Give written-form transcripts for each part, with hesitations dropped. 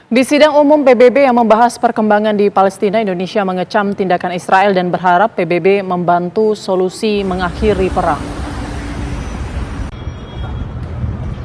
Di sidang umum PBB yang membahas perkembangan di Palestina, Indonesia mengecam tindakan Israel dan berharap PBB membantu solusi mengakhiri perang.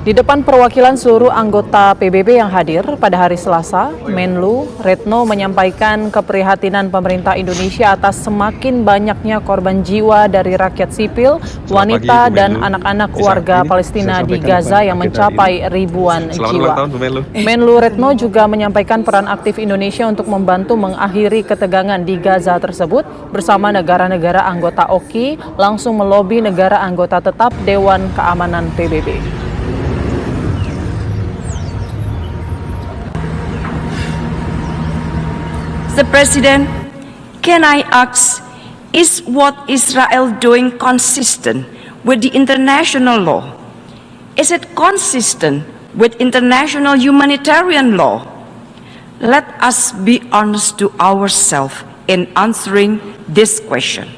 Di depan perwakilan seluruh anggota PBB yang hadir pada hari Selasa, Menlu Retno menyampaikan keprihatinan pemerintah Indonesia atas semakin banyaknya korban jiwa dari rakyat sipil, wanita dan anak-anak warga Palestina di Gaza yang mencapai ribuan jiwa. Menlu Retno juga menyampaikan peran aktif Indonesia untuk membantu mengakhiri ketegangan di Gaza tersebut bersama negara-negara anggota OKI langsung melobi negara anggota tetap Dewan Keamanan PBB. Mr. President, can I ask, is what Israel doing consistent with the international law? Is it consistent with international humanitarian law? Let us be honest to ourselves in answering this question.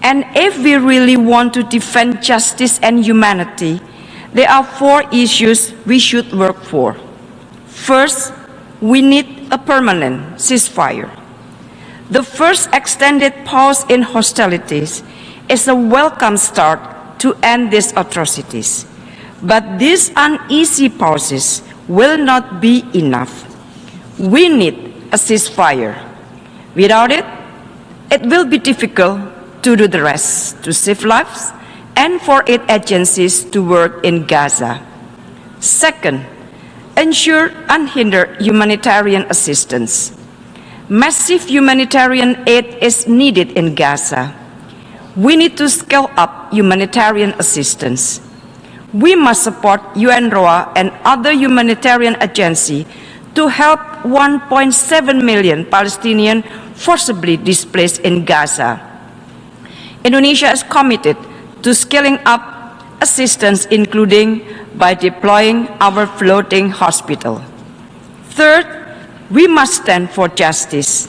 And if we really want to defend justice and humanity, there are 4 issues we should work for. First, we need a permanent ceasefire. The first extended pause in hostilities is a welcome start to end these atrocities. But these uneasy pauses will not be enough. We need a ceasefire. Without it, it will be difficult to do the rest, to save lives, and for aid agencies to work in Gaza. Second, ensure unhindered humanitarian assistance. Massive humanitarian aid is needed in Gaza. We need to scale up humanitarian assistance. We must support UNRWA and other humanitarian agencies to help 1.7 million Palestinians forcibly displaced in Gaza. Indonesia is committed to scaling up assistance, including by deploying our floating hospital. Third, we must stand for justice.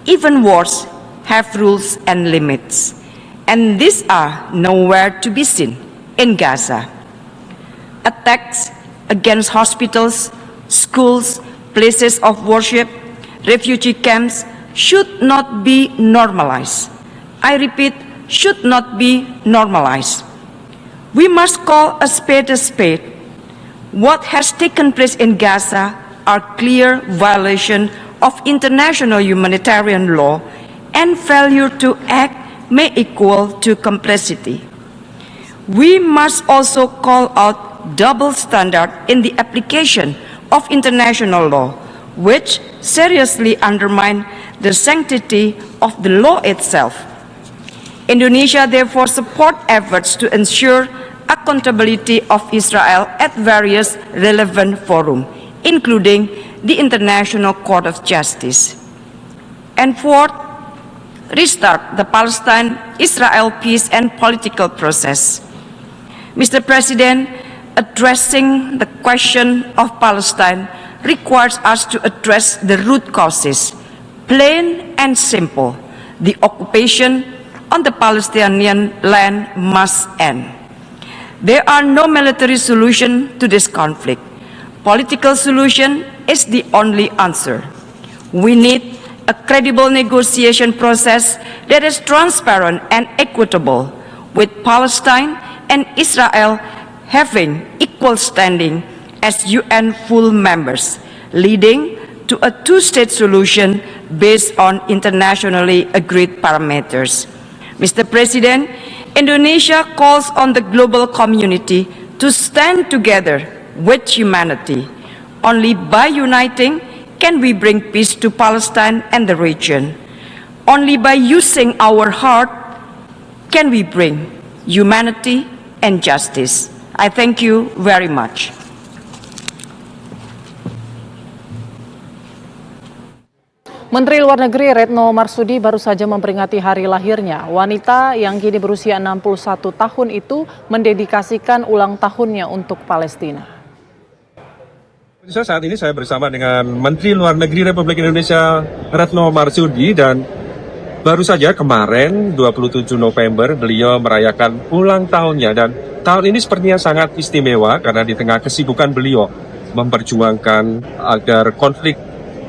Even wars have rules and limits, and these are nowhere to be seen in Gaza. Attacks against hospitals, schools, places of worship, refugee camps should not be normalized. I repeat, should not be normalized. We must call a spade a spade. What has taken place in Gaza are clear violations of international humanitarian law, and failure to act may equal to complicity. We must also call out double standard in the application of international law, which seriously undermine the sanctity of the law itself. Indonesia therefore supports efforts to ensure accountability of Israel at various relevant forums, including the International Court of Justice. And fourth, restart the Palestine-Israel peace and political process. Mr. President, addressing the question of Palestine requires us to address the root causes, plain and simple. The occupation on the Palestinian land must end. There are no military solution to this conflict. Political solution is the only answer. We need a credible negotiation process that is transparent and equitable, with Palestine and Israel having equal standing as UN full members, leading to a two-state solution based on internationally agreed parameters. Mr. President, Indonesia calls on the global community to stand together with humanity. Only by uniting can we bring peace to Palestine and the region. Only by using our heart can we bring humanity and justice. I thank you very much. Menteri Luar Negeri Retno Marsudi baru saja memperingati hari lahirnya. Wanita yang kini berusia 61 tahun itu mendedikasikan ulang tahunnya untuk Palestina. Saat ini saya bersama dengan Menteri Luar Negeri Republik Indonesia Retno Marsudi, dan baru saja kemarin 27 November beliau merayakan ulang tahunnya, dan tahun ini sepertinya sangat istimewa karena di tengah kesibukan beliau memperjuangkan agar konflik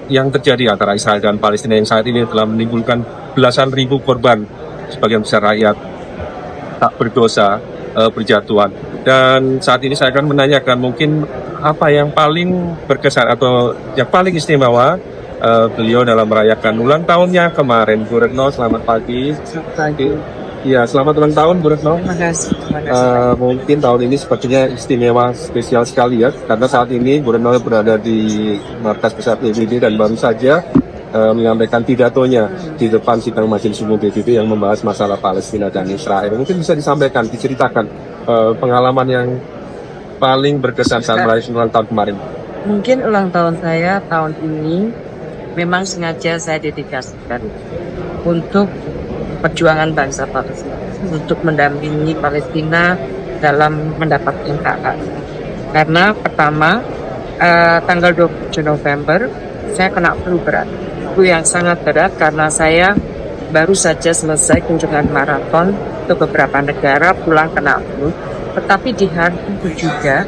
yang terjadi antara Israel dan Palestina yang saat ini telah menimbulkan belasan ribu korban, sebagian besar rakyat tak berdosa berjatuhan. Dan saat ini saya akan menanyakan mungkin apa yang paling berkesan atau yang paling istimewa beliau dalam merayakan ulang tahunnya kemarin. Bu Retno, selamat pagi. Ya, selamat ulang tahun Bu Retno. Terima kasih. Mungkin tahun ini sepertinya istimewa, spesial sekali ya, karena saat ini Bu Retno berada di markas besar PBB dan baru saja menyampaikan pidatonya di depan sidang Majelis Umum PBB yang membahas masalah Palestina dan Israel. Mungkin bisa disampaikan, diceritakan pengalaman yang paling berkesan saat merayakan ulang tahun kemarin. Mungkin ulang tahun saya tahun ini memang sengaja saya dedikasikan untuk perjuangan bangsa Palestina, untuk mendampingi Palestina dalam mendapatkan hak. Karena pertama, tanggal 27 November, saya kena flu berat. Flu yang sangat berat karena saya baru saja selesai kunjungan maraton ke beberapa negara, pulang kena flu. Tetapi di hari itu juga,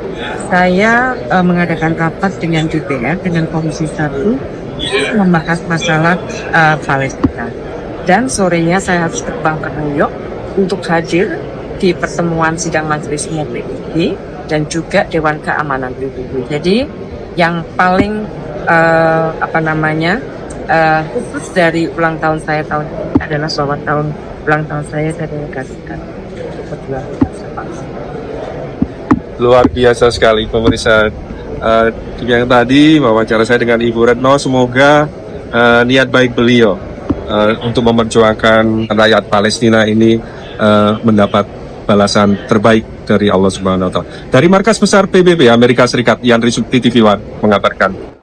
saya mengadakan rapat dengan DPR, dengan Komisi 1, membahas masalah Palestina. Dan sorenya saya harus terbang ke New York untuk hadir di pertemuan sidang Majelis Umum PBB dan juga Dewan Keamanan PBB. Jadi yang paling khusus dari ulang tahun saya tahun ini adalah selamat tahun ulang tahun saya dedikasikan untuk perjuangan bangsa Palestina. Luar biasa sekali pemirsa. Yang tadi wawancara saya dengan Ibu Retno, semoga niat baik beliau untuk memperjuangkan rakyat Palestina ini mendapat balasan terbaik dari Allah Subhanahu wa Ta'ala. Dari markas besar PBB Amerika Serikat, Yan Rizukti TV One mengabarkan.